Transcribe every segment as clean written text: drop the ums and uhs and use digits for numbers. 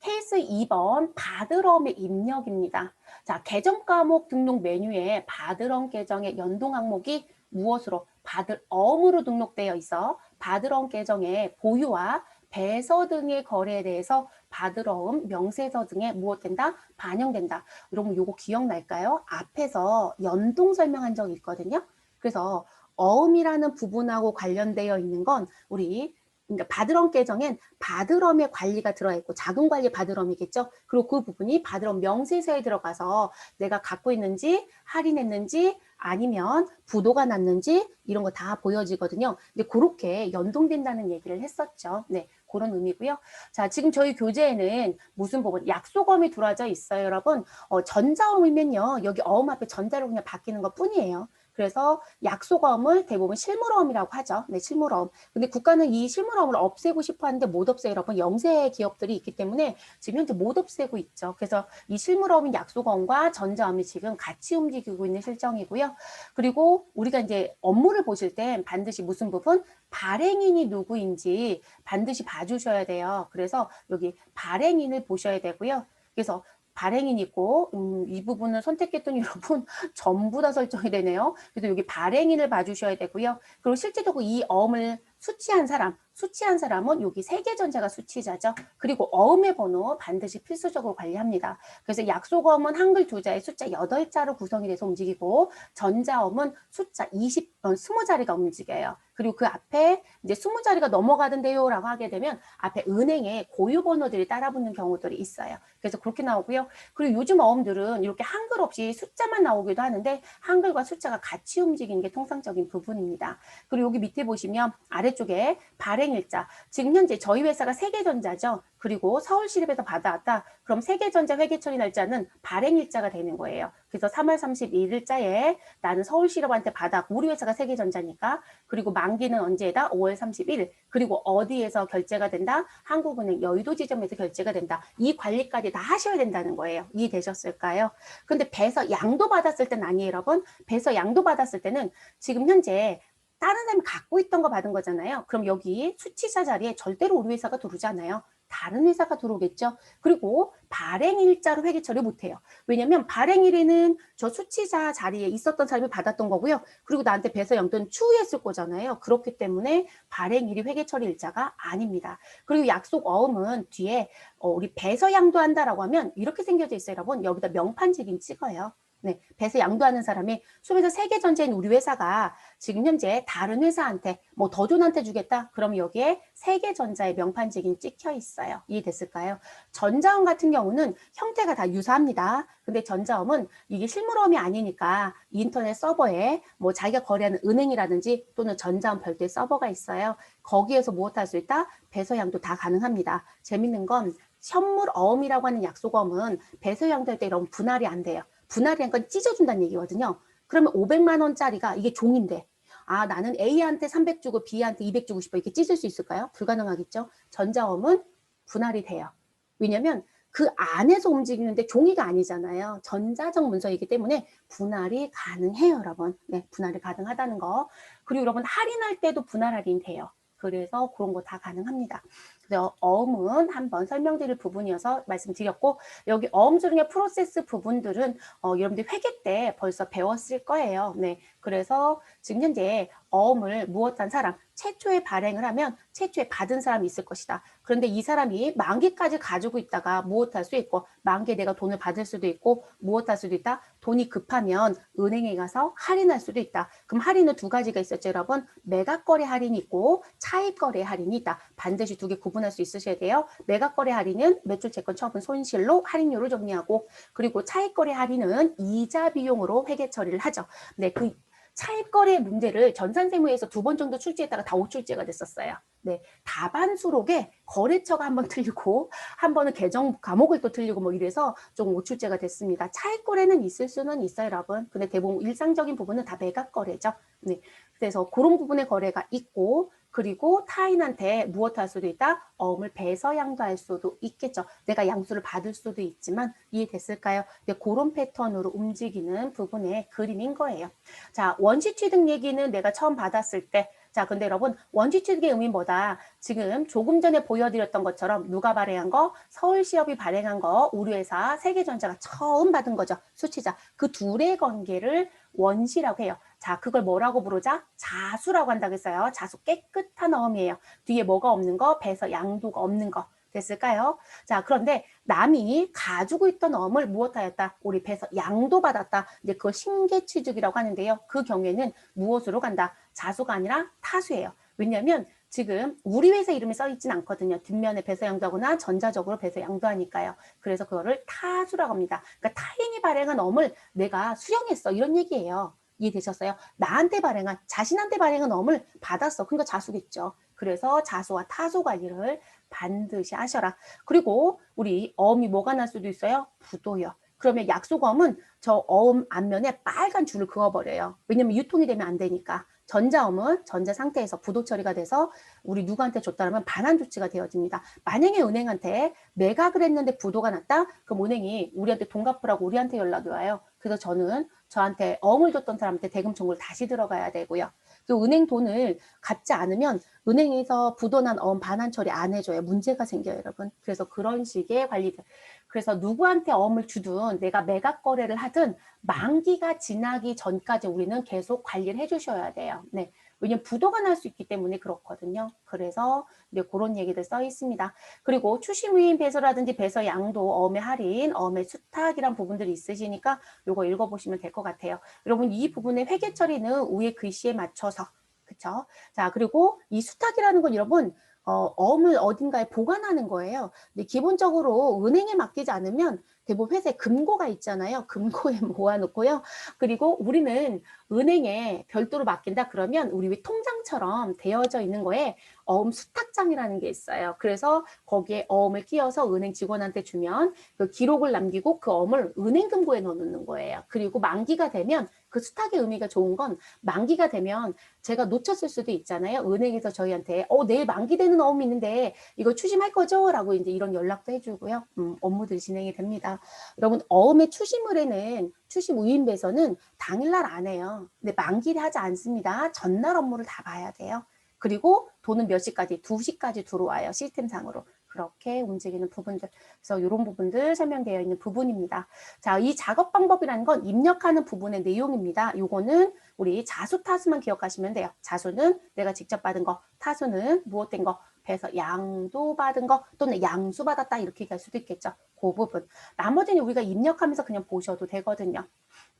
케이스 2번 받을엄의 입력입니다. 자, 계정 과목 등록 메뉴에 받을엄 계정의 연동 항목이 무엇으로? 받을엄으로 등록되어 있어 받을엄 계정의 보유와 배서 등의 거래에 대해서 받을엄 명세서 등에 무엇 된다? 반영된다. 여러분 요거 기억날까요? 앞에서 연동 설명한 적이 있거든요. 그래서 어음이라는 부분하고 관련되어 있는 건 우리 그러니까 받을엄 계정엔 받을엄의 관리가 들어있고 자금 관리 받을엄이겠죠. 그리고 그 부분이 받을엄 명세서에 들어가서 내가 갖고 있는지 할인했는지 아니면 부도가 났는지 이런 거 다 보여지거든요. 근데 그렇게 연동된다는 얘기를 했었죠. 네, 그런 의미고요. 자, 지금 저희 교재에는 무슨 부분 약속어음이 들어져 있어요, 여러분. 전자어음이면요, 여기 어음 앞에 전자로 그냥 바뀌는 것 뿐이에요. 그래서 약속어음을 대부분 실물어음이라고 하죠. 네, 실물어음. 근데 국가는 이 실물어음을 없애고 싶어 하는데 못 없애요, 여러분. 영세 기업들이 있기 때문에 지금 현재 못 없애고 있죠. 그래서 이 실물어음인 약속어음과 전자어음이 지금 같이 움직이고 있는 실정이고요. 그리고 우리가 이제 업무를 보실 땐 반드시 무슨 부분? 발행인이 누구인지 반드시 봐주셔야 돼요. 그래서 여기 발행인을 보셔야 되고요. 그래서 발행인 있고 이 부분은 선택했더니 여러분 전부 다 설정이 되네요. 그래서 여기 발행인을 봐주셔야 되고요. 그리고 실제적으로 이 어음을 수취한 사람은 여기 세계전자가 수취자죠. 그리고 어음의 번호 반드시 필수적으로 관리합니다. 그래서 약속어음은 한글 두 자의 숫자 8자로 구성이 돼서 움직이고 전자어음은 숫자 20자리가 움직여요. 그리고 그 앞에 이제 20자리가 넘어가던데요 라고 하게 되면 앞에 은행에 고유 번호들이 따라붙는 경우들이 있어요. 그래서 그렇게 나오고요. 그리고 요즘 어음들은 이렇게 한글 없이 숫자만 나오기도 하는데 한글과 숫자가 같이 움직이는 게 통상적인 부분입니다. 그리고 여기 밑에 보시면 아래쪽에 발행일자. 지금 현재 저희 회사가 세계전자죠. 그리고 서울시립에서 받아왔다. 그럼 세계전자 회계처리 날짜는 발행일자가 되는 거예요. 그래서 3월 31일자에 나는 서울시립한테 받았고 우리 회사가 세계전자니까. 그리고 만기는 언제다? 5월 31일. 그리고 어디에서 결제가 된다? 한국은행 여의도 지점에서 결제가 된다. 이 관리까지 다 하셔야 된다는 거예요. 이해되셨을까요? 근데 배서 양도 받았을 때는 아니에요, 여러분. 배서 양도 받았을 때는 지금 현재 다른 사람이 갖고 있던 거 받은 거잖아요. 그럼 여기 수취자 자리에 절대로 우리 회사가 들어오지 않아요. 다른 회사가 들어오겠죠. 그리고 발행일자로 회계 처리 못해요. 왜냐면 발행일에는 저 수취자 자리에 있었던 사람이 받았던 거고요. 그리고 나한테 배서 양도는 추후했을 거잖아요. 그렇기 때문에 발행일이 회계 처리 일자가 아닙니다. 그리고 약속 어음은 뒤에 우리 배서 양도한다라고 하면 이렇게 생겨져 있어요, 여러분. 여기다 명판지긴 찍어요. 네, 배서 양도하는 사람이 소비자 세계전자인 우리 회사가 지금 현재 다른 회사한테 뭐 더존한테 주겠다? 그럼 여기에 세계전자의 명판직이 찍혀 있어요. 이해됐을까요? 전자음 같은 경우는 형태가 다 유사합니다. 근데 전자음은 이게 실물음이 아니니까 인터넷 서버에 뭐 자기가 거래하는 은행이라든지 또는 전자음 별도의 서버가 있어요. 거기에서 무엇할 수 있다? 배서 양도 다 가능합니다. 재밌는 건 현물어음이라고 하는 약속어음은 배서 양도할 때 이런 분할이 안 돼요. 분할이란 건 찢어준다는 얘기거든요. 그러면 500만 원짜리가 이게 종인데 아 나는 A한테 300 주고 B한테 200 주고 싶어 이렇게 찢을 수 있을까요? 불가능하겠죠. 전자어음은 분할이 돼요. 왜냐면 그 안에서 움직이는데 종이가 아니잖아요. 전자적 문서이기 때문에 분할이 가능해요, 여러분. 네, 분할이 가능하다는 거. 그리고 여러분 할인할 때도 분할 할인 돼요. 그래서 그런 거 다 가능합니다. 그래서 어음은 한번 설명드릴 부분이어서 말씀드렸고 여기 어음 중의 프로세스 부분들은 여러분들이 회계 때 벌써 배웠을 거예요. 네, 그래서 지금 현재 어음을 무엇한 사람 최초에 발행을 하면 최초에 받은 사람이 있을 것이다. 그런데 이 사람이 만기까지 가지고 있다가 무엇할 수 있고 만기에 내가 돈을 받을 수도 있고 무엇할 수도 있다. 돈이 급하면 은행에 가서 할인할 수도 있다. 그럼 할인은 두 가지가 있었죠, 여러분. 매각거래 할인이 있고 차입거래 할인이 있다. 반드시 두 개 구분할 수 있으셔야 돼요. 매각거래 할인은 매출 채권 처분 손실로 할인료를 정리하고 그리고 차입거래 할인은 이자 비용으로 회계 처리를 하죠. 네, 그 차입거래 문제를 전산세무에서 2번 정도 출제했다가 다 오출제가 됐었어요. 네, 다반수록에 거래처가 한번 틀리고 한 번은 계정 과목을 또 틀리고 뭐 이래서 좀 오출제가 됐습니다. 차입거래는 있을 수는 있어요, 여러분. 근데 대부분 일상적인 부분은 다 매각거래죠. 네, 그래서 그런 부분의 거래가 있고 그리고 타인한테 무엇 할 수도 있다? 어음을 배서 양도할 수도 있겠죠. 내가 양수를 받을 수도 있지만 이해됐을까요? 네, 그런 패턴으로 움직이는 부분의 그림인 거예요. 자, 원시 취득 얘기는 내가 처음 받았을 때 자, 근데 여러분 원시 취득의 의미는 뭐다? 지금 조금 전에 보여드렸던 것처럼 누가 발행한 거? 서울시업이 발행한 거 우리 회사 세계전자가 처음 받은 거죠. 수취자. 그 둘의 관계를 원시라고 해요. 자, 그걸 뭐라고 부르자? 자수라고 한다고 했어요. 자수 깨끗한 어음이에요. 뒤에 뭐가 없는 거? 배서 양도가 없는 거. 됐을까요? 자, 그런데 남이 가지고 있던 어음을 무엇하였다? 우리 배서 양도받았다. 이제 그걸 신계취득이라고 하는데요. 그 경우에는 무엇으로 간다? 자수가 아니라 타수예요. 왜냐하면 지금 우리 회사 이름이 써있진 않거든요. 뒷면에 배서 양도하거나 전자적으로 배서 양도하니까요. 그래서 그거를 타수라고 합니다. 그러니까 타인이 발행한 어음을 내가 수령했어. 이런 얘기예요. 이해되셨어요? 나한테 발행한, 자신한테 발행한 어음을 받았어. 그러니까 자수겠죠. 그래서 자수와 타수 관리를 반드시 하셔라. 그리고 우리 어음이 뭐가 날 수도 있어요? 부도요. 그러면 약속어음은 저 어음 앞면에 빨간 줄을 그어버려요. 왜냐면 유통이 되면 안 되니까. 전자어음은 전자 상태에서 부도 처리가 돼서 우리 누구한테 줬다면 반환 조치가 되어집니다. 만약에 은행한테 매각을 했는데 부도가 났다? 그럼 은행이 우리한테 돈 갚으라고 우리한테 연락이 와요. 그래서 저는 저한테 어음을 줬던 사람한테 대금 청구를 다시 들어가야 되고요. 그 은행 돈을 갚지 않으면 은행에서 부도난 어음 반환 처리 안 해줘요. 문제가 생겨요, 여러분. 그래서 그런 식의 관리들. 그래서 누구한테 어음을 주든 내가 매각 거래를 하든 만기가 지나기 전까지 우리는 계속 관리를 해주셔야 돼요. 네. 왜냐면 부도가 날 수 있기 때문에 그렇거든요. 그래서 이제 그런 얘기들 써 있습니다. 그리고 추심 위임 배서라든지 배서 양도, 어음의 할인, 어음의 수탁이란 부분들이 있으시니까 요거 읽어보시면 될 것 같아요. 여러분 이 부분의 회계 처리는 위에 글씨에 맞춰서 그쵸? 자, 그리고 이 수탁이라는 건 여러분 어음을 어딘가에 보관하는 거예요. 근데 기본적으로 은행에 맡기지 않으면 대부분 회사에 금고가 있잖아요. 금고에 모아놓고요. 그리고 우리는 은행에 별도로 맡긴다 그러면 우리 왜 통장처럼 되어져 있는 거에 어음 수탁장이라는 게 있어요. 그래서 거기에 어음을 끼워서 은행 직원한테 주면 그 기록을 남기고 그 어음을 은행 금고에 넣어놓는 거예요. 그리고 만기가 되면 그 수탁의 의미가 좋은 건 만기가 되면 제가 놓쳤을 수도 있잖아요. 은행에서 저희한테 내일 만기되는 어음이 있는데 이거 추심할 거죠? 라고 이제 이런 연락도 해주고요. 업무들이 진행이 됩니다. 여러분 어음의 추심을에는 추심 위임배서는 당일날 안 해요. 근데 만기를 하지 않습니다. 전날 업무를 다 봐야 돼요. 그리고 돈은 몇 시까지? 2시까지 들어와요. 시스템상으로. 그렇게 움직이는 부분들. 그래서 이런 부분들 설명되어 있는 부분입니다. 자, 이 작업 방법이라는 건 입력하는 부분의 내용입니다. 요거는 우리 자수 타수만 기억하시면 돼요. 자수는 내가 직접 받은 거, 타수는 무엇된 거, 배서 양도 받은 거 또는 양수 받았다 이렇게 갈 수도 있겠죠. 그 부분. 나머지는 우리가 입력하면서 그냥 보셔도 되거든요.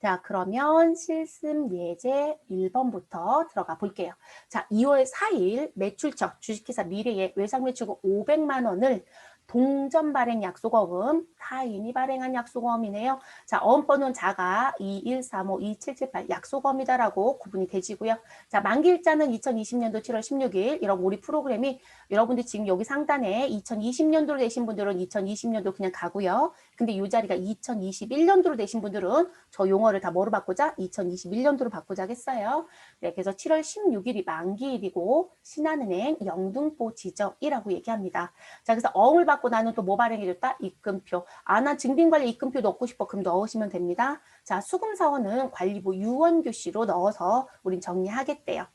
자, 그러면 실습 예제 1번부터 들어가 볼게요. 자, 2월 4일 매출처 주식회사 미래의 외상 매출금 500만 원을 동전 발행 약속어음, 타인이 발행한 약속어음이네요. 자, 어음번호는 자가 21352778 약속어음이다라고 구분이 되지고요. 자, 만기일자는 2020년도 7월 16일. 이런 우리 프로그램이 여러분들 지금 여기 상단에 2020년도로 되신 분들은 2020년도 그냥 가고요. 근데 이 자리가 2021년도로 되신 분들은 저 용어를 다 뭐로 바꾸자? 2021년도로 바꾸자겠어요. 네, 그래서 7월 16일이 만기일이고 신한은행 영등포 지점이라고 얘기합니다. 자, 그래서 어음을 받고 나는 또 뭐 발행해줬다? 입금표. 아, 나 증빙관리 입금표 넣고 싶어. 그럼 넣으시면 됩니다. 자, 수금사원은 관리부 유언교시로 넣어서 우린 정리하겠대요.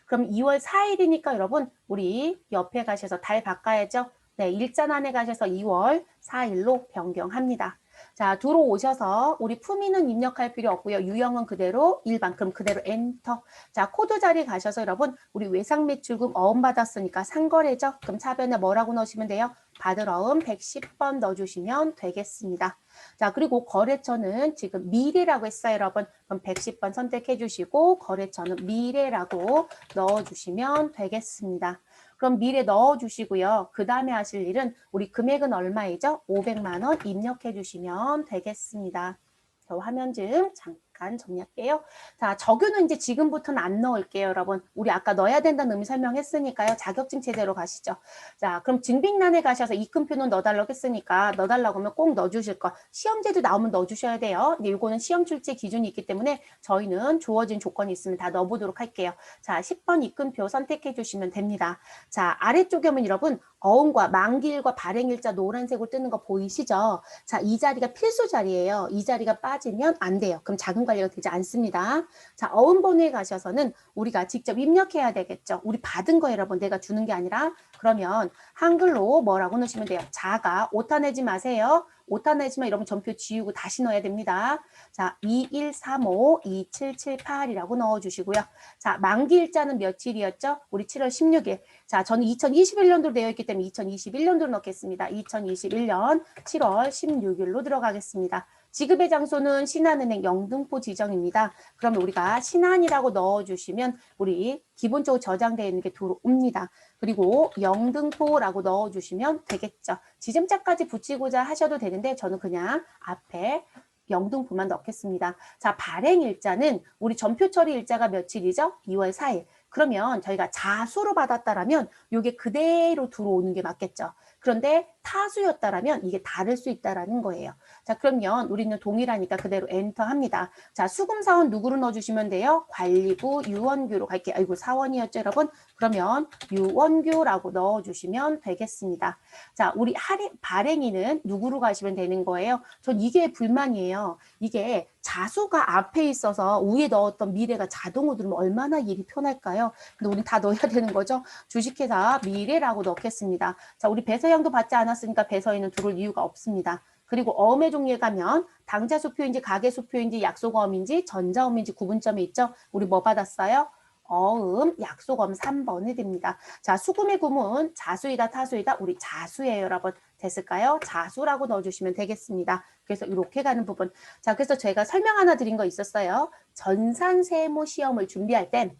그럼 2월 4일이니까 여러분 우리 옆에 가셔서 달 바꿔야죠. 네, 일자난에 가셔서 2월 4일로 변경합니다. 자, 들어오셔서 우리 품위는 입력할 필요 없고요. 유형은 그대로 일반, 그럼 그대로 엔터. 자, 코드 자리 가셔서 여러분 우리 외상 매출금 어음 받았으니까 상거래죠. 그럼 차변에 뭐라고 넣으시면 돼요? 받을 어음 110번 넣어주시면 되겠습니다. 자, 그리고 거래처는 지금 미래라고 했어요, 여러분. 그럼 110번 선택해 주시고 거래처는 미래라고 넣어주시면 되겠습니다. 그럼 미래 넣어주시고요. 그 다음에 하실 일은 우리 금액은 얼마이죠? 500만 원 입력해 주시면 되겠습니다. 저 화면 좀 잠깐 정리할게요. 자, 적유는 이제 지금부터는 안 넣을게요, 여러분. 우리 아까 넣어야 된다는 의미 설명했으니까요. 자격증 체제로 가시죠. 자, 그럼 증빙란에 가셔서 입금표는 넣어달라고 했으니까 넣어달라고 하면 꼭 넣어주실 거. 시험제도 나오면 넣어주셔야 돼요. 근데 이거는 시험 출제 기준이 있기 때문에 저희는 주어진 조건이 있으면 다 넣어보도록 할게요. 자, 10번 입금표 선택해 주시면 됩니다. 자, 아래쪽에 보면 여러분 어음과 만기일과 발행일자 노란색으로 뜨는 거 보이시죠? 자, 이 자리가 필수 자리예요. 이 자리가 빠지면 안 돼요. 그럼 자금 관리가 되지 않습니다. 자, 어음번호에 가셔서는 우리가 직접 입력해야 되겠죠. 우리 받은 거 여러분, 내가 주는 게 아니라. 그러면 한글로 뭐라고 넣으시면 돼요? 자가 오타 내지 마세요. 오타 내지만 여러분 전표 지우고 다시 넣어야 됩니다. 자, 21352778이라고 넣어주시고요. 자, 만기일자는 며칠이었죠? 우리 7월 16일. 자, 저는 2021년도로 되어 있기 때문에 2021년도로 넣겠습니다. 2021년 7월 16일로 들어가겠습니다. 지급의 장소는 신한은행 영등포 지정입니다. 그러면 우리가 신한이라고 넣어주시면 우리 기본적으로 저장되어 있는 게 들어옵니다. 그리고 영등포라고 넣어주시면 되겠죠. 지점자까지 붙이고자 하셔도 되는데 저는 그냥 앞에 영등포만 넣겠습니다. 자, 발행일자는 우리 전표 처리 일자가 며칠이죠? 2월 4일. 그러면 저희가 자수로 받았다라면 이게 그대로 들어오는 게 맞겠죠. 그런데 타수였다라면 이게 다를 수 있다라는 거예요. 자, 그러면 우리는 동일하니까 그대로 엔터 합니다. 자, 수금사원 누구로 넣어주시면 돼요? 관리부 유원규로 갈게요. 아이고, 사원이었죠, 여러분? 그러면 유원규라고 넣어주시면 되겠습니다. 자, 우리 발행인은 누구로 가시면 되는 거예요? 전 이게 불만이에요. 이게 자수가 앞에 있어서 위에 넣었던 미래가 자동으로 들으면 얼마나 일이 편할까요? 근데 우리 다 넣어야 되는 거죠. 주식회사 미래라고 넣겠습니다. 자, 우리 배서양도 받지 않았으니까 배서에는 들어올 이유가 없습니다. 그리고 어음의 종류에 가면 당자수표인지 가계수표인지 약속어음인지 전자어음인지 구분점이 있죠. 우리 뭐 받았어요? 어음, 약속어음 3번이 됩니다. 자, 수금의 구문 자수이다 타수이다 우리 자수예요, 여러분. 됐을까요? 자수라고 넣어주시면 되겠습니다. 그래서 이렇게 가는 부분. 자, 그래서 제가 설명 하나 드린 거 있었어요. 전산세무 시험을 준비할 땐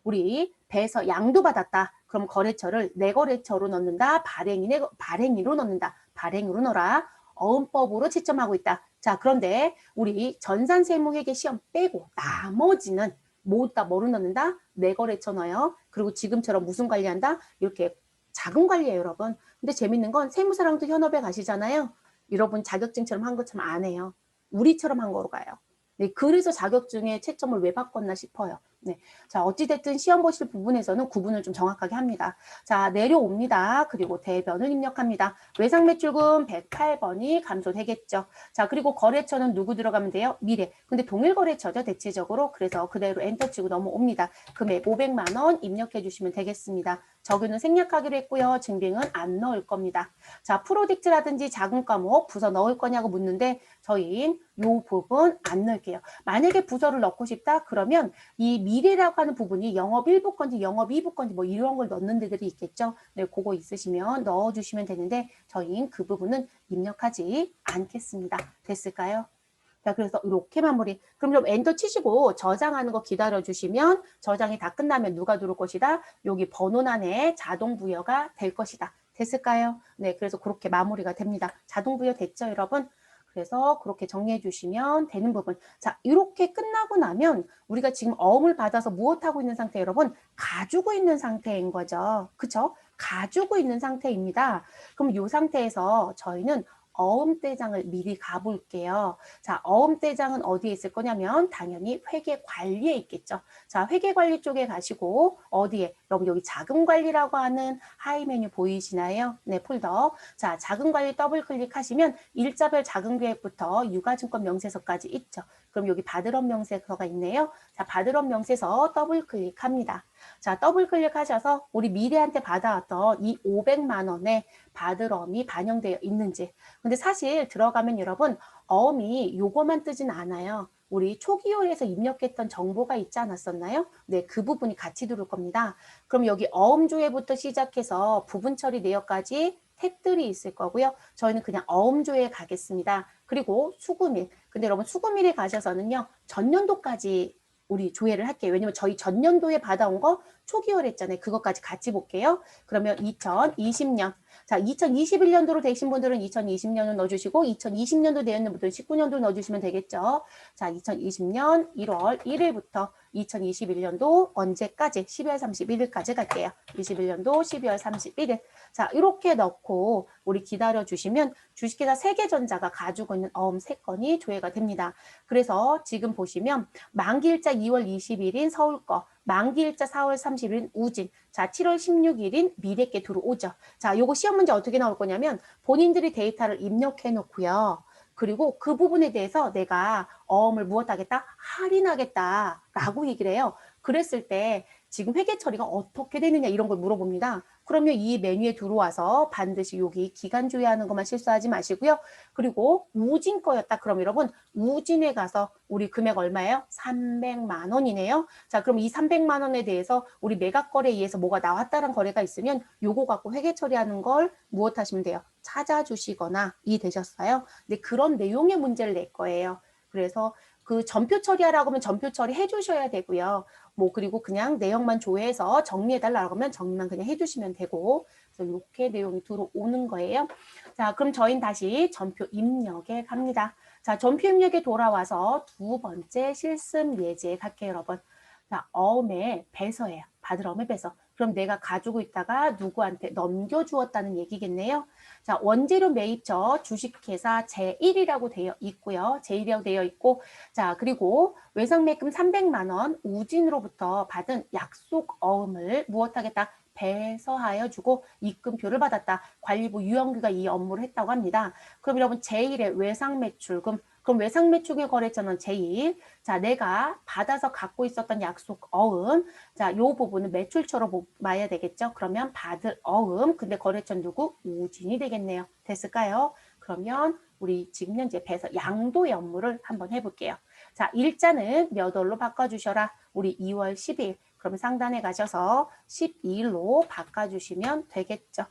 우리 배에서 양도 받았다. 그럼 거래처를 내거래처로 넣는다. 발행인으로 넣는다. 발행으로 넣어라. 어음법으로 채점하고 있다. 자, 그런데 우리 전산세무회계 시험 빼고 나머지는 모두 다 뭐로 넣는다? 내거래처 넣어요. 그리고 지금처럼 무슨 관리한다? 이렇게 자금 관리예요, 여러분. 근데 재밌는 건 세무사랑도 현업에 가시잖아요. 여러분 자격증처럼 한 것처럼 안 해요. 우리처럼 한 거로 가요. 네, 그래서 자격증의 채점을 왜 바꿨나 싶어요. 네. 자, 어찌됐든 시험 보실 부분에서는 구분을 좀 정확하게 합니다. 자, 내려옵니다. 그리고 대변을 입력합니다. 외상매출금 108번이 감소되겠죠. 자, 그리고 거래처는 누구 들어가면 돼요? 미래. 근데 동일거래처죠, 대체적으로. 그래서 그대로 엔터 치고 넘어옵니다. 금액 500만 원 입력해 주시면 되겠습니다. 적유는 생략하기로 했고요. 증빙은 안 넣을 겁니다. 자, 프로젝트라든지 자금 과목 부서 넣을 거냐고 묻는데 저희는 이 부분 안 넣을게요. 만약에 부서를 넣고 싶다? 그러면 이 미래라고 하는 부분이 영업 1부 건지 영업 2부 건지 뭐 이런 걸 넣는 데들이 있겠죠. 네, 그거 있으시면 넣어주시면 되는데 저희는 그 부분은 입력하지 않겠습니다. 됐을까요? 자, 그래서 이렇게 마무리. 그럼 좀 엔터 치시고 저장하는 거 기다려 주시면 저장이 다 끝나면 누가 들어올 것이다? 여기 번호란에 자동 부여가 될 것이다. 됐을까요? 네, 그래서 그렇게 마무리가 됩니다. 자동 부여 됐죠, 여러분? 그래서 그렇게 정리해 주시면 되는 부분. 자, 이렇게 끝나고 나면 우리가 지금 어음을 받아서 무엇하고 있는 상태, 여러분? 가지고 있는 상태인 거죠. 그쵸? 가지고 있는 상태입니다. 그럼 이 상태에서 저희는 어음대장을 미리 가볼게요. 자, 어음대장은 어디에 있을 거냐면 당연히 회계관리에 있겠죠. 자, 회계관리 쪽에 가시고 어디에? 여러분 여기 자금관리라고 하는 하이 메뉴 보이시나요? 네, 폴더. 자, 자금관리 더블 클릭하시면 일자별 자금계획부터 유가증권 명세서까지 있죠. 그럼 여기 받으러 명세서가 있네요. 자, 받으러 명세서 더블 클릭합니다. 자, 더블 클릭하셔서 우리 미래한테 받아왔던 이 500만 원의 받으러움이 반영되어 있는지. 근데 사실 들어가면 여러분 어음이 요거만 뜨진 않아요. 우리 초기호에서 입력했던 정보가 있지 않았었나요? 네, 그 부분이 같이 들어올 겁니다. 그럼 여기 어음조회부터 시작해서 부분 처리 내역까지 탭들이 있을 거고요. 저희는 그냥 어음조회에 가겠습니다. 그리고 수금일. 근데 여러분 수금일에 가셔서는요. 전년도까지 우리 조회를 할게요. 왜냐면 저희 전년도에 받아온 거 초기월 했잖아요. 그것까지 같이 볼게요. 그러면 2020년. 자, 2021년도로 되신 분들은 2020년을 넣어주시고 2020년도 되었는 분들은 19년도 넣어주시면 되겠죠. 자, 2020년 1월 1일부터 2021년도 언제까지? 12월 31일까지 갈게요. 21년도 12월 31일. 자, 이렇게 넣고 우리 기다려주시면 주식회사 세계전자가 가지고 있는 어음 3건이 조회가 됩니다. 그래서 지금 보시면 만기일자 2월 20일인 서울 거, 만기일자 4월 30일인 우진. 자, 7월 16일인 미래께 들어오죠. 자, 요거 시험 문제 어떻게 나올 거냐면 본인들이 데이터를 입력해 놓고요. 그리고 그 부분에 대해서 내가 어음을 무엇하겠다? 할인하겠다라고 얘기를 해요. 그랬을 때 지금 회계 처리가 어떻게 되느냐 이런 걸 물어봅니다. 그러면 이 메뉴에 들어와서 반드시 여기 기간 조회하는 것만 실수하지 마시고요. 그리고 우진 거였다. 그럼 여러분 우진에 가서 우리 금액 얼마예요? 300만 원이네요. 자, 그럼 이 300만 원에 대해서 우리 매각 거래에 의해서 뭐가 나왔다는 거래가 있으면 요거 갖고 회계 처리하는 걸 무엇 하시면 돼요? 찾아주시거나 이 되셨어요. 근데 그런 내용의 문제를 낼 거예요. 그래서 그 전표 처리하라고 하면 전표 처리 해주셔야 되고요. 뭐 그리고 그냥 내용만 조회해서 정리해달라고 하면 정리만 그냥 해주시면 되고 그래서 이렇게 내용이 들어오는 거예요. 자, 그럼 저희는 다시 전표 입력에 갑니다. 자, 전표 입력에 돌아와서 두 번째 실습 예제 갈게요, 여러분. 자, 어음의 배서예요. 받을 어음의 배서. 그럼 내가 가지고 있다가 누구한테 넘겨주었다는 얘기겠네요. 자, 원재료 매입처 주식회사 제1이라고 되어 있고요. 제1이라고 되어 있고, 자, 그리고 외상매입금 300만 원 우진으로부터 받은 약속 어음을 무엇하겠다? 배서하여 주고 입금표를 받았다. 관리부 유영규가 이 업무를 했다고 합니다. 그럼 여러분 제1의 외상매출금 그럼 외상매출금 거래처는 제1. 자, 내가 받아서 갖고 있었던 약속 어음. 자, 요 부분은 매출처로 봐야 되겠죠. 그러면 받을 어음. 근데 거래처는 누구? 우진이 되겠네요. 됐을까요? 그러면 우리 지금 현재 배서 양도의 업무를 한번 해볼게요. 자, 일자는 몇 월로 바꿔주셔라. 우리 2월 10일. 그럼 상단에 가셔서 12일로 바꿔주시면 되겠죠.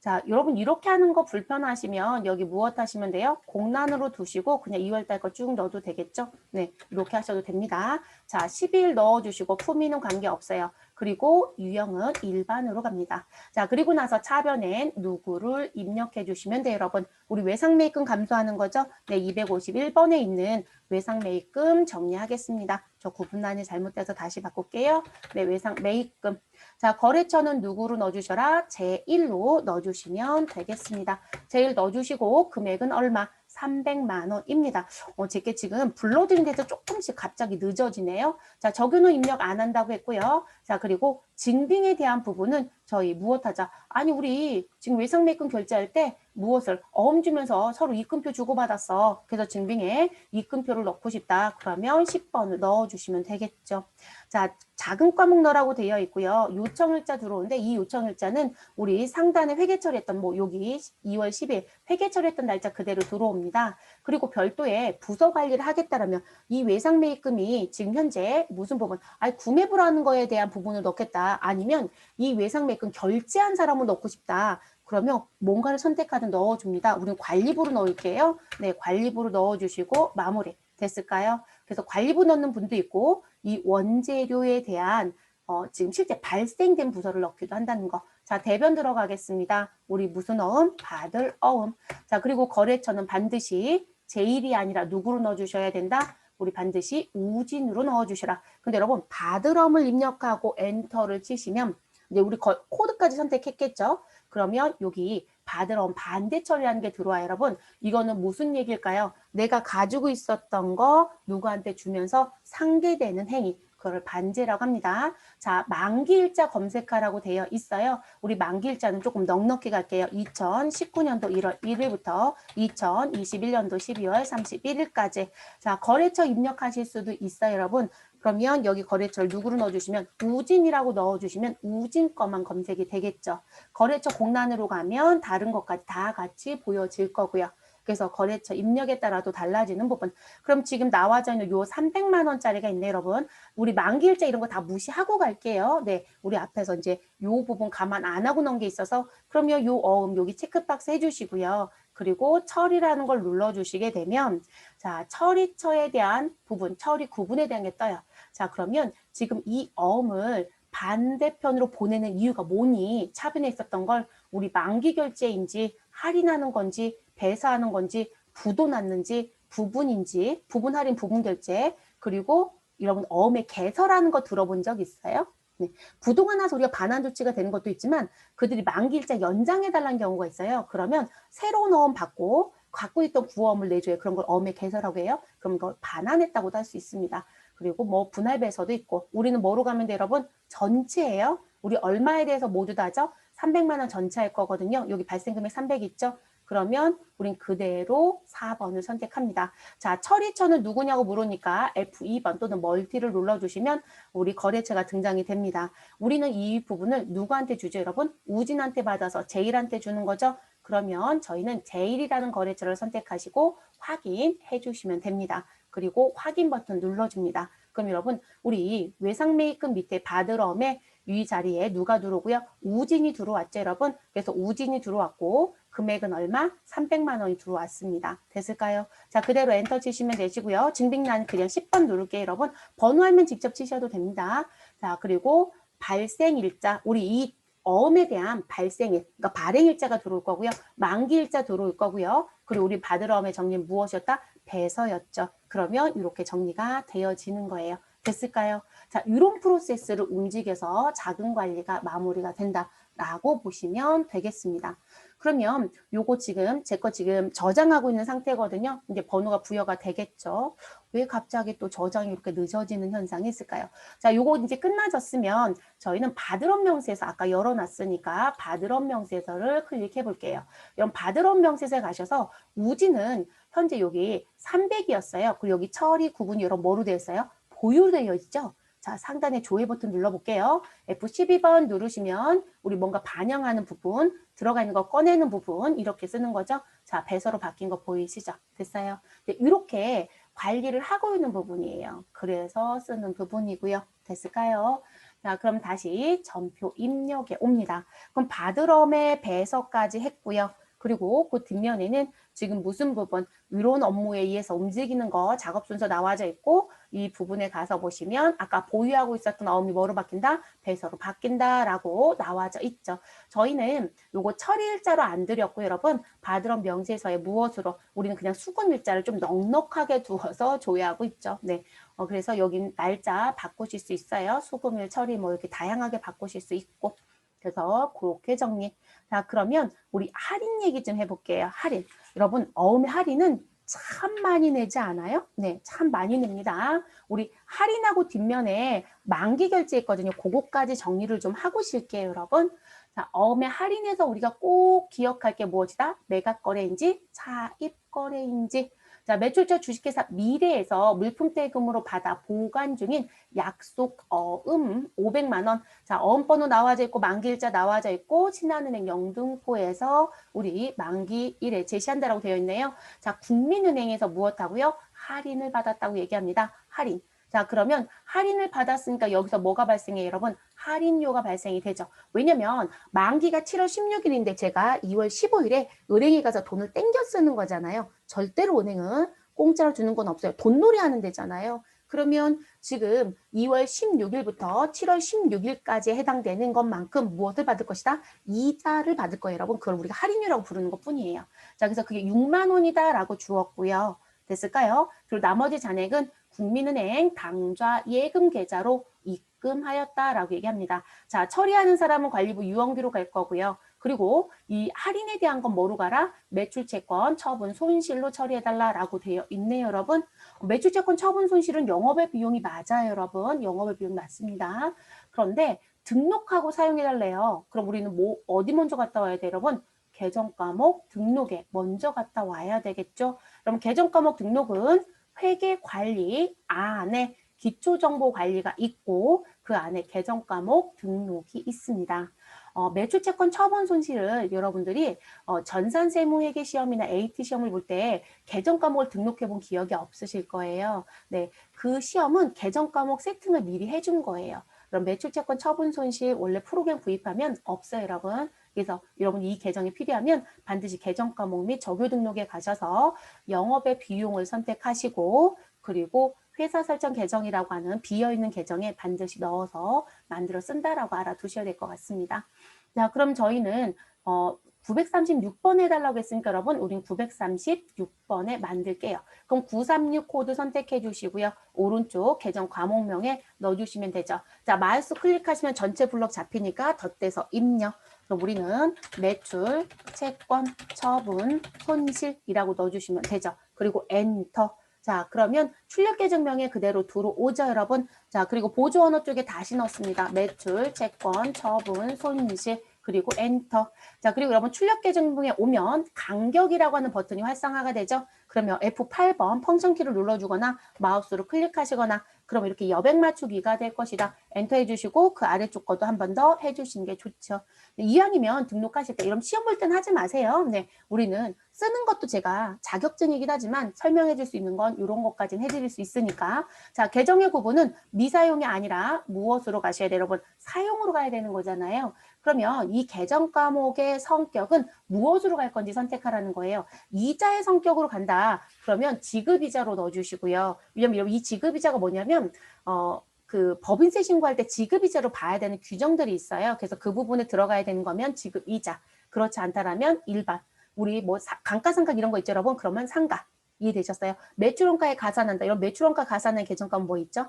자, 여러분 이렇게 하는 거 불편하시면 여기 무엇 하시면 돼요? 공란으로 두시고 그냥 2월달 거 쭉 넣어도 되겠죠? 네, 이렇게 하셔도 됩니다. 자, 10일 넣어주시고 품위는 관계없어요. 그리고 유형은 일반으로 갑니다. 자, 그리고 나서 차변엔 누구를 입력해 주시면 돼요, 여러분. 우리 외상매입금 감소하는 거죠? 네, 251번에 있는 외상매입금 정리하겠습니다. 저 구분란이 잘못돼서 다시 바꿀게요. 네, 외상매입금. 자, 거래처는 누구로 넣어주셔라? 제1로 넣어주시면 되겠습니다. 제1 넣어주시고 금액은 얼마? 300만 원입니다. 제게 지금 불러드린 데서 조금씩 갑자기 늦어지네요. 자, 적용은 입력 안 한다고 했고요. 자, 그리고 증빙에 대한 부분은 저희 무엇하자? 아니, 우리 지금 외상매입금 결제할 때 무엇을 어음 주면서 서로 입금표 주고받았어. 그래서 증빙에 입금표를 넣고 싶다. 그러면 10번을 넣어주시면 되겠죠. 자, 작은 과목 넣으라고 되어 있고요. 요청일자 들어오는데 이 요청일자는 우리 상단에 회계 처리했던 뭐 여기 2월 10일 회계 처리했던 날짜 그대로 들어옵니다. 그리고 별도의 부서 관리를 하겠다라면 이 외상매입금이 지금 현재 무슨 부분? 아니 구매부를 하는 거에 대한 부분을 넣겠다. 아니면 이 외상매입금 결제한 사람을 넣고 싶다. 그러면 뭔가를 선택하든 넣어줍니다. 우리는 관리부로 넣을게요. 네, 관리부로 넣어주시고 마무리. 됐을까요? 그래서 관리부 넣는 분도 있고 이 원재료에 대한 지금 실제 발생된 부서를 넣기도 한다는 거. 자, 대변 들어가겠습니다. 우리 무슨 어음? 받을 어음. 자, 그리고 거래처는 반드시 제1이 아니라 누구로 넣어주셔야 된다? 우리 반드시 우진으로 넣어주시라. 근데 여러분 받을 어음을 입력하고 엔터를 치시면 이제 우리 코드까지 선택했겠죠? 그러면 여기 받을 어음 반대 처리라는 게 들어와요, 여러분. 이거는 무슨 얘기일까요? 내가 가지고 있었던 거 누구한테 주면서 상계되는 행위. 그걸 반제라고 합니다. 자, 만기일자 검색하라고 되어 있어요. 우리 만기일자는 조금 넉넉히 갈게요. 2019년도 1월 1일부터 2021년도 12월 31일까지. 자, 거래처 입력하실 수도 있어요, 여러분. 그러면 여기 거래처를 누구로 넣어주시면 우진이라고 넣어주시면 우진 거만 검색이 되겠죠. 거래처 공란으로 가면 다른 것까지 다 같이 보여질 거고요. 그래서 거래처 입력에 따라도 달라지는 부분. 그럼 지금 나와져 있는 요 300만 원짜리가 있네, 여러분. 우리 만기일자 이런 거 다 무시하고 갈게요. 네, 우리 앞에서 이제 요 부분 감안 안 하고 넣은 게 있어서 그러면 요 어음 여기 체크박스 해주시고요. 그리고 처리라는 걸 눌러주시게 되면 자, 처리처에 대한 부분, 처리 구분에 대한 게 떠요. 자, 그러면 지금 이 어음을 반대편으로 보내는 이유가 뭐니? 차변에 있었던 걸 우리 만기 결제인지 할인하는 건지 배사하는 건지 부도 났는지 부분인지 부분 할인 부분 결제 그리고 여러분 어음의 개설하는 거 들어본 적 있어요? 네. 부도가 나서 우리가 반환 조치가 되는 것도 있지만 그들이 만기일자 연장해달라는 경우가 있어요. 그러면 새로운 어음 받고 갖고 있던 구어음을 내줘요. 그런 걸 어음의 개설하고 해요. 그럼 이걸 반환했다고도 할 수 있습니다. 그리고 뭐 분할배서도 있고 우리는 뭐로 가면 돼 여러분? 전체예요. 우리 얼마에 대해서 모두 다죠? 300만 원 전체 할 거거든요. 여기 발생금액 300 있죠? 그러면 우린 그대로 4번을 선택합니다. 자, 처리처는 누구냐고 물으니까 F2번 또는 멀티를 눌러주시면 우리 거래처가 등장이 됩니다. 우리는 이 부분을 누구한테 주죠, 여러분? 우진한테 받아서 제일한테 주는 거죠. 그러면 저희는 제일이라는 거래처를 선택하시고 확인해 주시면 됩니다. 그리고 확인 버튼 눌러줍니다. 그럼 여러분, 우리 외상매입금 밑에 받으러움에 이 자리에 누가 들어오고요? 우진이 들어왔죠, 여러분? 그래서 우진이 들어왔고 금액은 얼마? 300만 원이 들어왔습니다. 됐을까요? 자, 그대로 엔터 치시면 되시고요. 증빙란 그냥 10번 누를게요, 여러분. 번호알면 직접 치셔도 됩니다. 자, 그리고 발생일자, 우리 이 어음에 대한 발생일, 그러니까 발행일자가 들어올 거고요. 만기일자 들어올 거고요. 그리고 우리 받으러움의 정리는 무엇이었다? 배서였죠. 그러면 이렇게 정리가 되어지는 거예요. 됐을까요? 자, 이런 프로세스를 움직여서 자금 관리가 마무리가 된다라고 보시면 되겠습니다. 그러면 요거 지금 제 거 지금 저장하고 있는 상태거든요. 이제 번호가 부여가 되겠죠. 왜 갑자기 또 저장이 이렇게 늦어지는 현상이 있을까요? 자, 요거 이제 끝나졌으면 저희는 받으러 명세서 아까 열어놨으니까 받으러 명세서를 클릭해 볼게요. 그럼 받으러 명세서에 가셔서 우지는 현재 여기 300이었어요. 그리고 여기 처리 구분이 여러분 뭐로 되어 있어요? 보유되어 있죠. 자, 상단에 조회 버튼 눌러볼게요. F12번 누르시면 우리 뭔가 반영하는 부분, 들어가 있는 거 꺼내는 부분 이렇게 쓰는 거죠. 자, 배서로 바뀐 거 보이시죠? 됐어요. 이렇게 관리를 하고 있는 부분이에요. 그래서 쓰는 부분이고요. 됐을까요? 자, 그럼 다시 전표 입력에 옵니다. 그럼 받으럼의 배서까지 했고요. 그리고 그 뒷면에는 지금 무슨 부분, 이론 업무에 의해서 움직이는 거 작업 순서 나와져 있고 이 부분에 가서 보시면 아까 보유하고 있었던 어음이 뭐로 바뀐다? 배서로 바뀐다라고 나와져 있죠. 저희는 요거 처리일자로 안 드렸고 여러분 받으러 명세서에 무엇으로 우리는 그냥 수금일자를 좀 넉넉하게 두어서 조회하고 있죠. 네. 그래서 여긴 날짜 바꾸실 수 있어요. 수금일 처리 뭐 이렇게 다양하게 바꾸실 수 있고 그래서 그렇게 정리. 자, 그러면 우리 할인 얘기 좀 해볼게요. 할인. 여러분, 어음의 할인은 참 많이 내지 않아요? 네, 참 많이 냅니다. 우리 할인하고 뒷면에 만기 결제했거든요. 그거까지 정리를 좀 하고 쉴게요, 여러분. 자, 어음의 할인에서 우리가 꼭 기억할 게 무엇이다? 매각 거래인지 차입 거래인지. 자, 매출처 주식회사 미래에서 물품 대금으로 받아 보관 중인 약속 어음 500만 원. 자, 어음번호 나와져 있고 만기일자 나와져 있고 신한은행 영등포에서 우리 만기일에 제시한다라고 되어 있네요. 자, 국민은행에서 무엇하고요? 할인을 받았다고 얘기합니다. 할인. 자, 그러면 할인을 받았으니까 여기서 뭐가 발생해요, 여러분? 할인료가 발생이 되죠. 왜냐면 만기가 7월 16일인데 제가 2월 15일에 은행에 가서 돈을 땡겨 쓰는 거잖아요. 절대로 은행은 공짜로 주는 건 없어요. 돈놀이 하는 데잖아요. 그러면 지금 2월 16일부터 7월 16일까지 해당되는 것만큼 무엇을 받을 것이다? 이자를 받을 거예요, 여러분. 그걸 우리가 할인료라고 부르는 것 뿐이에요. 자, 그래서 그게 6만 원이다라고 주었고요. 됐을까요? 그리고 나머지 잔액은 국민은행 당좌 예금 계좌로 입금하였다라고 얘기합니다. 자, 처리하는 사람은 관리부 유언비로 갈 거고요. 그리고 이 할인에 대한 건 뭐로 가라? 매출채권 처분 손실로 처리해달라라고 되어 있네요, 여러분. 매출채권 처분 손실은 영업의 비용이 맞아요, 여러분. 영업의 비용이 맞습니다. 그런데 등록하고 사용해달래요. 그럼 우리는 뭐 어디 먼저 갔다 와야 돼, 여러분? 계정 과목 등록에 먼저 갔다 와야 되겠죠. 그럼 계정 과목 등록은 회계 관리 안에 기초정보 관리가 있고 그 안에 계정 과목 등록이 있습니다. 매출채권 처분 손실을 여러분들이 전산세무회계 시험이나 AT 시험을 볼 때 계정 과목을 등록해 본 기억이 없으실 거예요. 네, 그 시험은 계정 과목 세팅을 미리 해준 거예요. 그럼 매출채권 처분 손실 원래 프로그램 구입하면 없어요, 여러분. 그래서 여러분 이 계정이 필요하면 반드시 계정 과목 및 적요 등록에 가셔서 영업의 비용을 선택하시고 그리고 회사 설정 계정이라고 하는 비어있는 계정에 반드시 넣어서 만들어 쓴다라고 알아두셔야 될 것 같습니다. 자, 그럼 저희는 936번 해달라고 했으니까 여러분 우린 936번에 만들게요. 그럼 936 코드 선택해 주시고요. 오른쪽 계정 과목명에 넣어주시면 되죠. 자, 마우스 클릭하시면 전체 블럭 잡히니까 덧대서 입력. 그럼 우리는 매출, 채권, 처분, 손실이라고 넣어주시면 되죠. 그리고 엔터. 자, 그러면 출력 계정명에 그대로 들어오죠, 여러분. 자, 그리고 보조 언어 쪽에 다시 넣습니다. 매출, 채권, 처분, 손실, 그리고 엔터. 자, 그리고 여러분 출력 계정명에 오면 간격이라고 하는 버튼이 활성화가 되죠. 그러면 F8번 펑션 키를 눌러주거나 마우스로 클릭하시거나 그럼 이렇게 여백 맞추기가 될 것이다. 엔터 해주시고 그 아래쪽 것도 한 번 더 해주시는 게 좋죠. 네, 이왕이면 등록하실 때 이런 시험 볼 땐 하지 마세요. 네, 우리는 쓰는 것도 제가 자격증이긴 하지만 설명해 줄 수 있는 건 이런 것까지는 해드릴 수 있으니까. 자, 계정의 구분은 미사용이 아니라 무엇으로 가셔야 돼요, 여러분? 사용으로 가야 되는 거잖아요. 그러면 이 계정 과목의 성격은 무엇으로 갈 건지 선택하라는 거예요. 이자의 성격으로 간다. 그러면 지급이자로 넣어주시고요. 왜냐면 이 지급이자가 뭐냐면 그 법인세 신고할 때 지급이자로 봐야 되는 규정들이 있어요. 그래서 그 부분에 들어가야 되는 거면 지급이자. 그렇지 않다라면 일반. 우리 뭐 감가상각 이런 거 있죠, 여러분? 그러면 상가. 이해되셨어요? 매출원가에 가산한다. 이런 매출원가 가산의 계정가는 뭐 있죠?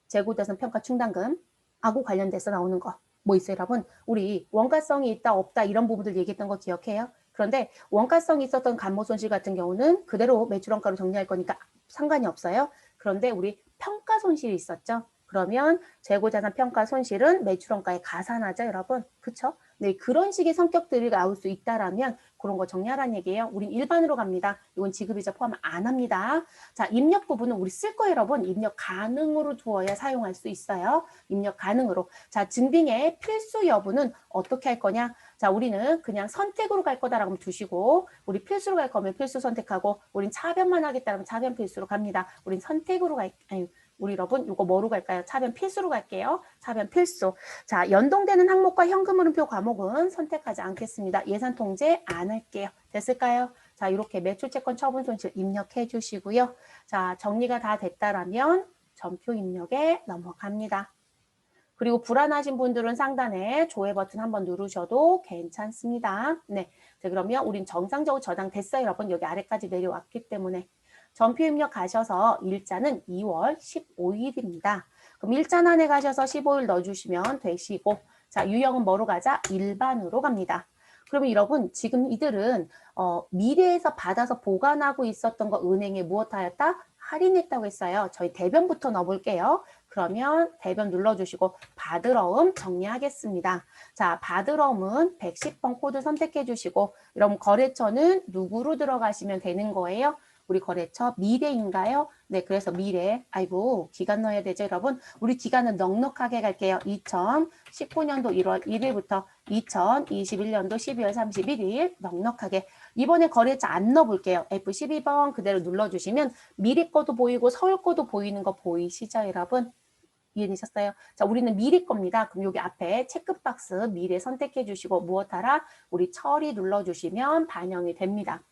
재고자산 평가 충당금. 하고 관련돼서 나오는 거. 뭐 있어요, 여러분? 우리 원가성이 있다, 없다 이런 부분들 얘기했던 거 기억해요? 그런데 원가성이 있었던 감모손실 같은 경우는 그대로 매출원가로 정리할 거니까 상관이 없어요. 그런데 우리 평가손실이 있었죠? 그러면 재고자산 평가 손실은 매출원가에 가산하죠, 여러분. 그쵸? 네, 그런 식의 성격들이 나올 수 있다라면 그런 거 정리하라는 얘기예요. 우린 일반으로 갑니다. 이건 지급이자 포함 안 합니다. 자, 입력 부분은 우리 쓸 거예요, 여러분. 입력 가능으로 두어야 사용할 수 있어요. 입력 가능으로. 자, 증빙의 필수 여부는 어떻게 할 거냐? 자, 우리는 그냥 선택으로 갈 거다라고 두시고 우리 필수로 갈 거면 필수 선택하고 우린 차변만 하겠다면 차변 필수로 갑니다. 우린 선택으로 우리 여러분 이거 뭐로 갈까요? 차변 필수로 갈게요. 차변 필수. 자, 연동되는 항목과 현금 흐름표 과목은 선택하지 않겠습니다. 예산 통제 안 할게요. 됐을까요? 자, 이렇게 매출채권 처분 손실 입력해 주시고요. 자, 정리가 다 됐다라면 전표 입력에 넘어갑니다. 그리고 불안하신 분들은 상단에 조회 버튼 한번 누르셔도 괜찮습니다. 네. 자, 그러면 우린 정상적으로 저장됐어요. 여러분 여기 아래까지 내려왔기 때문에. 전표 입력 가셔서 일자는 2월 15일입니다. 그럼 일자난에 가셔서 15일 넣어주시면 되시고 자, 유형은 뭐로 가자? 일반으로 갑니다. 그러면 여러분 지금 이들은 미래에서 받아서 보관하고 있었던 거 은행에 무엇하였다? 할인했다고 했어요. 저희 대변부터 넣어볼게요. 그러면 대변 눌러주시고 받으러움 정리하겠습니다. 자, 받으러움은 110번 코드 선택해 주시고 그럼 거래처는 누구로 들어가시면 되는 거예요? 우리 거래처 미래인가요? 네, 그래서 미래. 아이고, 기간 넣어야 되죠, 여러분? 우리 기간은 넉넉하게 갈게요. 2019년도 1월 1일부터 2021년도 12월 31일 넉넉하게. 이번에 거래처 안 넣어볼게요. F12번 그대로 눌러주시면 미리 거도 보이고 서울 거도 보이는 거 보이시죠, 여러분? 이해되셨어요? 자, 우리는 미리 겁니다. 그럼 여기 앞에 체크박스 미래 선택해 주시고 무엇하라? 우리 처리 눌러주시면 반영이 됩니다.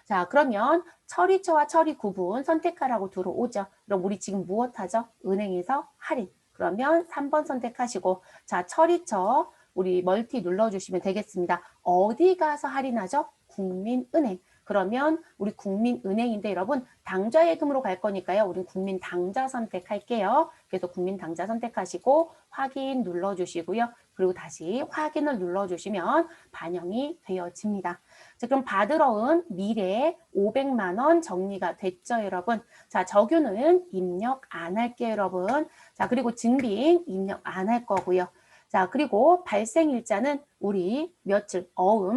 자, 그러면 처리처와 처리 구분 선택하라고 들어오죠. 그럼 우리 지금 무엇하죠? 은행에서 할인. 그러면 3번 선택하시고 자, 처리처 우리 멀티 눌러주시면 되겠습니다. 어디 가서 할인하죠? 국민은행. 그러면 우리 국민은행인데 여러분 당좌예금으로 갈 거니까요. 우리 국민당좌 선택할게요. 그래서 국민당좌 선택하시고 확인 눌러주시고요. 그리고 다시 확인을 눌러주시면 반영이 되어집니다. 자, 그럼 받으러운 미래 500만 원 정리가 됐죠, 여러분? 자, 적유는 입력 안 할게요, 여러분. 자, 그리고 증빙 입력 안 할 거고요. 자, 그리고 발생일자는 우리 며칠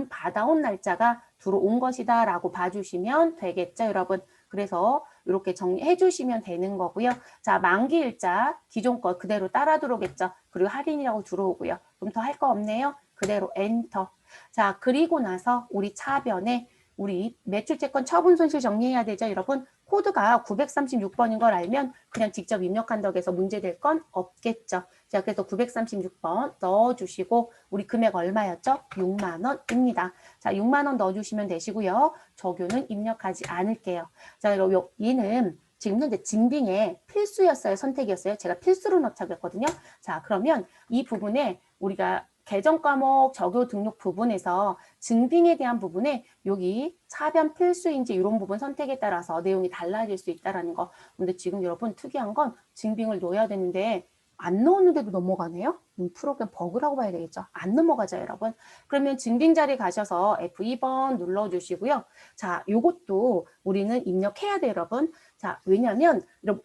받아온 날짜가 들어온 것이다 라고 봐주시면 되겠죠, 여러분. 그래서 이렇게 정리해 주시면 되는 거고요. 자, 만기일자 기존 거 그대로 따라 들어오겠죠. 그리고 할인이라고 들어오고요. 그럼 더 할 거 없네요. 그대로 엔터. 자, 그리고 나서 우리 차변에 우리 매출채권 처분 손실 정리해야 되죠, 여러분. 코드가 936번인 걸 알면 그냥 직접 입력한다고 해서 문제될 건 없겠죠. 자, 그래서 936번 넣어주시고 우리 금액 얼마였죠? 6만 원입니다. 자, 6만 원 넣어주시면 되시고요. 적유는 입력하지 않을게요. 자, 얘는 지금 현재 증빙의 필수였어요? 선택이었어요? 제가 필수로 넣자고 했거든요. 자, 그러면 이 부분에 우리가 계정 과목 적요 등록 부분에서 증빙에 대한 부분에 여기 차변 필수인지 이런 부분 선택에 따라서 내용이 달라질 수 있다는 거. 근데 지금 여러분 특이한 건 증빙을 넣어야 되는데 안 넣었는데도 넘어가네요. 프로그램 버그라고 봐야 되겠죠. 안 넘어가죠, 여러분. 그러면 증빙 자리 가셔서 F2번 눌러주시고요. 자, 요것도 우리는 입력해야 돼요, 여러분. 자, 왜냐면 여러분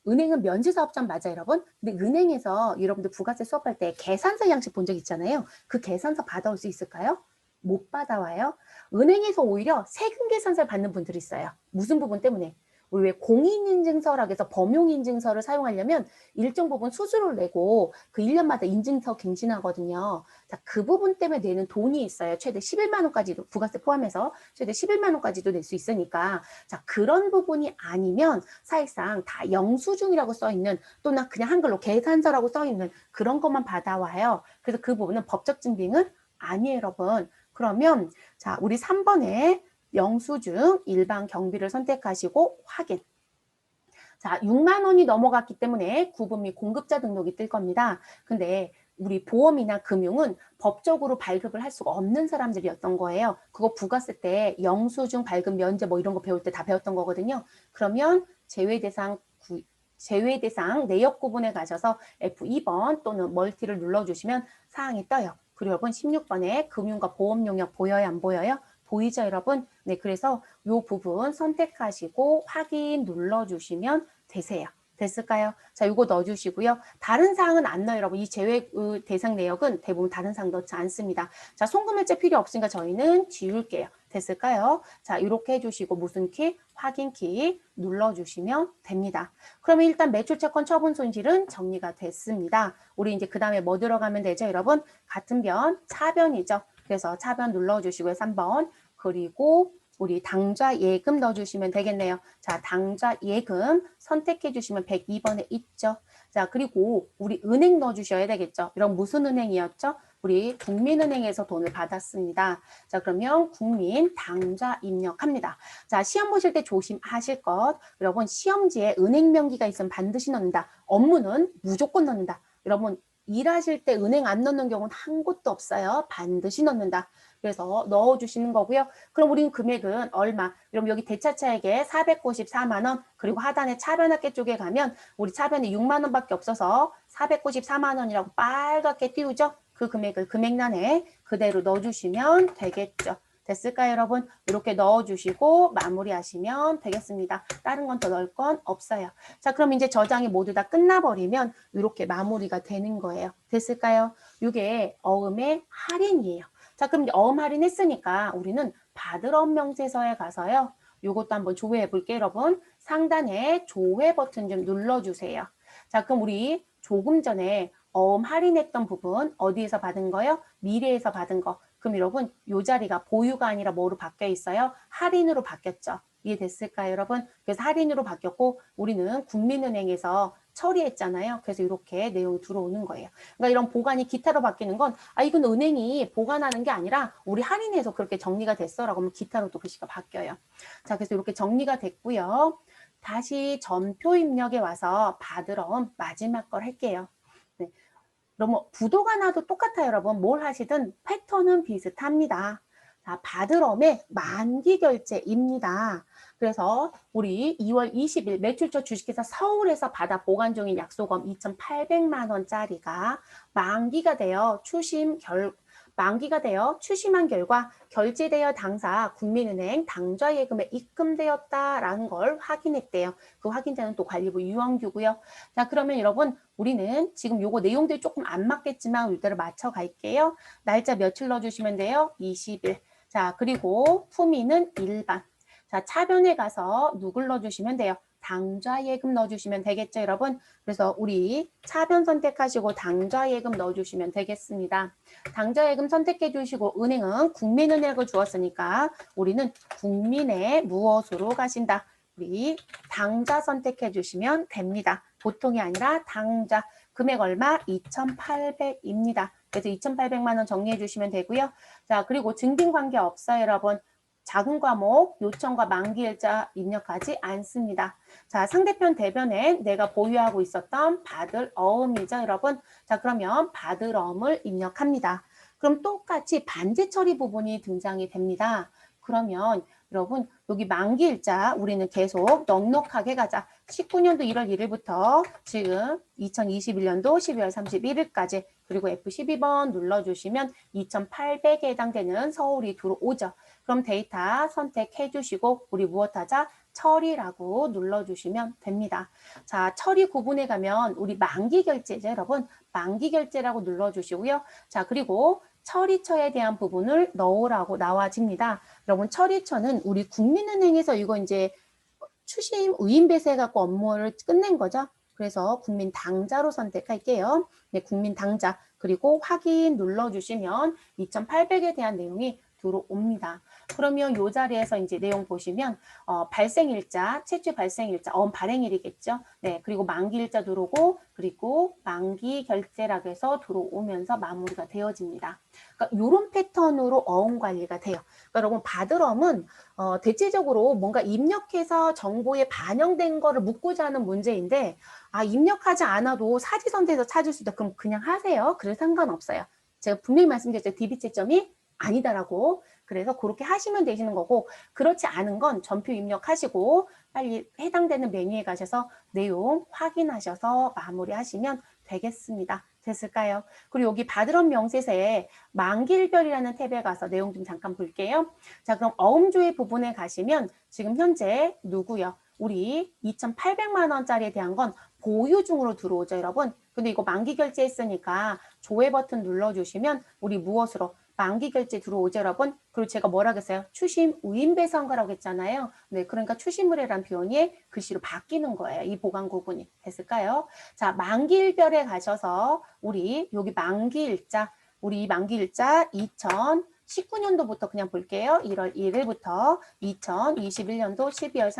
은행은 면세사업장 맞아요, 여러분. 근데 은행에서 여러분들 부가세 수업할 때 계산서 양식 본 적 있잖아요. 그 계산서 받아올 수 있을까요? 못 받아와요. 은행에서 오히려 세금 계산서를 받는 분들이 있어요. 무슨 부분 때문에? 우리 왜 공인인증서라고 해서 범용인증서를 사용하려면 일정 부분 수수료를 내고 그 1년마다 인증서 갱신하거든요. 자, 그 부분 때문에 내는 돈이 있어요. 최대 11만 원까지도 부가세 포함해서 최대 11만 원까지도 낼 수 있으니까 자, 그런 부분이 아니면 사실상 다 영수증이라고 써 있는 또는 그냥 한글로 계산서라고 써 있는 그런 것만 받아와요. 그래서 그 부분은 법적 증빙은 아니에요, 여러분. 그러면 자, 우리 3번에 영수증 일반 경비를 선택하시고 확인. 자, 6만 원이 넘어갔기 때문에 구분 및 공급자 등록이 뜰 겁니다. 근데 우리 보험이나 금융은 법적으로 발급을 할 수가 없는 사람들이었던 거예요. 그거 부가세 때 영수증 발급 면제 뭐 이런 거 배울 때 다 배웠던 거거든요. 그러면 제외대상 내역 구분에 가셔서 F2번 또는 멀티를 눌러주시면 사항이 떠요. 그리고 여러분 16번에 금융과 보험 용역 보여요, 안 보여요? 보이죠, 여러분? 네, 그래서 이 부분 선택하시고 확인 눌러주시면 되세요. 됐을까요? 자, 이거 넣어주시고요. 다른 사항은 안 넣어요, 여러분. 이 제외 대상 내역은 대부분 다른 사항 넣지 않습니다. 자, 송금일제 필요 없으니까 저희는 지울게요. 됐을까요? 자, 이렇게 해주시고 무슨 키? 확인 키 눌러주시면 됩니다. 그러면 일단 매출채권 처분 손실은 정리가 됐습니다. 우리 이제 그 다음에 뭐 들어가면 되죠, 여러분? 같은 변, 차변이죠. 그래서 차변 눌러주시고요. 3번. 그리고 우리 당좌 예금 넣어주시면 되겠네요. 자, 당좌 예금 선택해 주시면 102번에 있죠. 자, 그리고 우리 은행 넣어주셔야 되겠죠. 이런 무슨 은행이었죠? 우리 국민은행에서 돈을 받았습니다. 자, 그러면 국민 당좌 입력합니다. 자, 시험 보실 때 조심하실 것. 여러분, 시험지에 은행 명기가 있으면 반드시 넣는다. 업무는 무조건 넣는다. 여러분, 일하실 때 은행 안 넣는 경우는 한 곳도 없어요. 반드시 넣는다. 그래서 넣어주시는 거고요. 그럼 우리는 금액은 얼마? 그럼 여기 대차차액에 494만 원, 그리고 하단에 차변학계 쪽에 가면 우리 차변이 6만 원밖에 없어서 494만 원이라고 빨갛게 띄우죠? 그 금액을 금액란에 그대로 넣어주시면 되겠죠. 됐을까요, 여러분? 이렇게 넣어주시고 마무리하시면 되겠습니다. 다른 건 더 넣을 건 없어요. 자, 그럼 이제 저장이 모두 다 끝나버리면 이렇게 마무리가 되는 거예요. 됐을까요? 이게 어음의 할인이에요. 자, 그럼 이제 어음 할인했으니까 우리는 받을 어음 명세서에 가서요. 이것도 한번 조회해 볼게요, 여러분. 상단에 조회 버튼 좀 눌러주세요. 자, 그럼 우리 조금 전에 어음 할인했던 부분 어디에서 받은 거요? 미래에서 받은 거. 그럼 여러분 이 자리가 보유가 아니라 뭐로 바뀌어 있어요? 할인으로 바뀌었죠. 이해됐을까요, 여러분? 그래서 할인으로 바뀌었고 우리는 국민은행에서 처리했잖아요. 그래서 이렇게 내용이 들어오는 거예요. 그러니까 이런 보관이 기타로 바뀌는 건 이건 은행이 보관하는 게 아니라 우리 할인해서 그렇게 정리가 됐어라고 하면 기타로 또 글씨가 바뀌어요. 자, 그래서 이렇게 정리가 됐고요. 다시 전표 입력에 와서 받으러 마지막 걸 할게요. 네. 그러면 부도가 나도 똑같아요, 여러분. 뭘 하시든 패턴은 비슷합니다. 자, 받으럼의 만기 결제입니다. 그래서 우리 2월 20일 매출처 주식회사 서울에서 받아 보관 중인 약소금 2,800만 원짜리가 만기가 되어 추심한 결과 결제되어 당사 국민은행 당좌예금에 입금되었다라는 걸 확인했대요. 그 확인자는 또 관리부 유원규고요. 자, 그러면 여러분 우리는 지금 요거 내용들이 조금 안 맞겠지만 이대로 맞춰 갈게요. 날짜 며칠 넣어주시면 돼요. 20일. 자, 그리고 품위는 일반. 자, 차변에 가서 누굴 넣어주시면 돼요. 당좌예금 넣어주시면 되겠죠, 여러분? 그래서 우리 차변 선택하시고 당좌예금 넣어주시면 되겠습니다. 당좌예금 선택해 주시고 은행은 국민은행을 주었으니까 우리는 국민의 무엇으로 가신다. 우리 당좌 선택해 주시면 됩니다. 보통이 아니라 당좌. 금액 얼마? 2,800입니다. 그래서 2,800만 원 정리해 주시면 되고요. 자, 그리고 증빙 관계 없어요, 여러분. 작은 과목, 요청과 만기일자 입력하지 않습니다. 자, 상대편 대변에 내가 보유하고 있었던 받을 어음이죠, 여러분. 자, 그러면 받을 어음을 입력합니다. 그럼 똑같이 반제 처리 부분이 등장이 됩니다. 그러면 여러분 여기 만기일자 우리는 계속 넉넉하게 가자. 19년도 1월 1일부터 지금 2021년도 12월 31일까지 그리고 F12번 눌러주시면 2,800에 해당되는 서울이 들어오죠. 그럼 데이터 선택해 주시고 우리 무엇하자? 처리라고 눌러주시면 됩니다. 자, 처리 구분에 가면 우리 만기 결제죠, 여러분. 만기 결제라고 눌러주시고요. 자, 그리고 처리처에 대한 부분을 넣으라고 나와집니다. 여러분, 처리처는 우리 국민은행에서 이거 이제 추심 의인배세 갖고 업무를 끝낸 거죠. 그래서 국민당자로 선택할게요. 네, 국민당자. 그리고 확인 눌러주시면 2,800에 대한 내용이 들어옵니다. 그러면 이 자리에서 이제 내용 보시면 발생일자, 채취 발생일자, 발행일이겠죠. 네, 그리고 만기일자 들어오고 그리고 만기 결제라고 해서 들어오면서 마무리가 되어집니다. 그러니까 이런 패턴으로 어음 관리가 돼요. 그러니까 여러분 바드럼은 대체적으로 뭔가 입력해서 정보에 반영된 거를 묻고자 하는 문제인데 입력하지 않아도 사지선태에서 찾을 수 있다. 그럼 그냥 하세요. 그래도 상관없어요. 제가 분명히 말씀드렸죠. DB채점이 아니다라고. 그래서 그렇게 하시면 되시는 거고 그렇지 않은 건 전표 입력하시고 빨리 해당되는 메뉴에 가셔서 내용 확인하셔서 마무리하시면 되겠습니다. 됐을까요? 그리고 여기 바드럼 명세서에 만기일별이라는 탭에 가서 내용 좀 잠깐 볼게요. 자, 그럼 어음조회 부분에 가시면 지금 현재 누구요? 우리 2,800만 원짜리에 대한 건 보유 중으로 들어오죠, 여러분. 근데 이거 만기 결제했으니까 조회 버튼 눌러주시면 우리 무엇으로? 만기 결제 들어오죠, 여러분. 그리고 제가 뭐라 그랬어요? 추심 우인배선거라고 했잖아요. 네, 그러니까 추심의뢰란 표현이 글씨로 바뀌는 거예요. 이 보관 구분이 됐을까요? 자, 만기일별에 가셔서 우리 여기 만기일자, 우리 만기일자 2019년도부터 그냥 볼게요. 1월 1일부터 2021년도 12월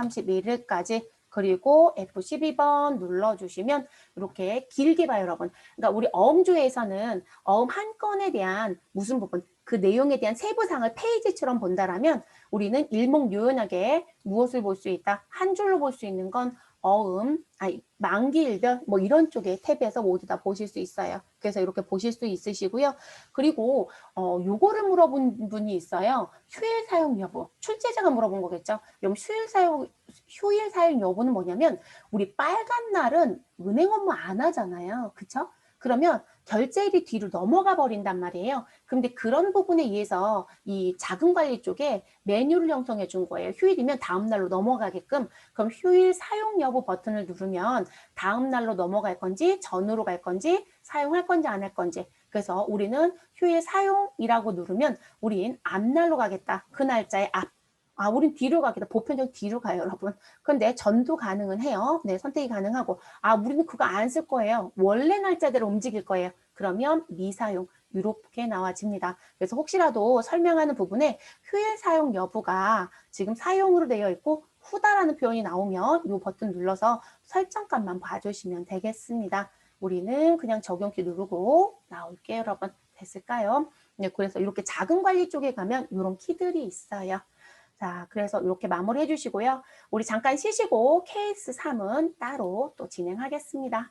31일까지 그리고 F12번 눌러주시면 이렇게 길게 봐요, 여러분. 그러니까 우리 어음조에서는 어음 한 건에 대한 무슨 부분, 그 내용에 대한 세부상을 페이지처럼 본다라면 우리는 일목요연하게 무엇을 볼 수 있다? 한 줄로 볼 수 있는 건 만기일별 뭐 이런 쪽에 탭에서 모두 다 보실 수 있어요. 그래서 이렇게 보실 수 있으시고요. 그리고 요거를 물어본 분이 있어요. 휴일 사용 여부. 출제자가 물어본 거겠죠. 그럼 휴일 사용 여부는 뭐냐면 우리 빨간 날은 은행 업무 안 하잖아요. 그쵸? 그러면 결제일이 뒤로 넘어가 버린단 말이에요. 근데 그런 부분에 의해서 이 자금관리 쪽에 메뉴를 형성해 준 거예요. 휴일이면 다음 날로 넘어가게끔. 그럼 휴일 사용 여부 버튼을 누르면 다음 날로 넘어갈 건지 전으로 갈 건지 사용할 건지 안 할 건지. 그래서 우리는 휴일 사용이라고 누르면 우린 앞날로 가겠다. 그 날짜의 앞. 우린 뒤로 가겠다. 보편적 뒤로 가요, 여러분. 근데 전도 가능은 해요. 네, 선택이 가능하고. 우리는 그거 안 쓸 거예요. 원래 날짜대로 움직일 거예요. 그러면 미사용. 이렇게 나와집니다. 그래서 혹시라도 설명하는 부분에 휴일 사용 여부가 지금 사용으로 되어 있고 후다라는 표현이 나오면 이 버튼 눌러서 설정값만 봐주시면 되겠습니다. 우리는 그냥 적용키 누르고 나올게요, 여러분. 됐을까요? 네, 그래서 이렇게 자금 관리 쪽에 가면 이런 키들이 있어요. 자, 그래서 이렇게 마무리 해주시고요. 우리 잠깐 쉬시고 케이스 3은 따로 또 진행하겠습니다.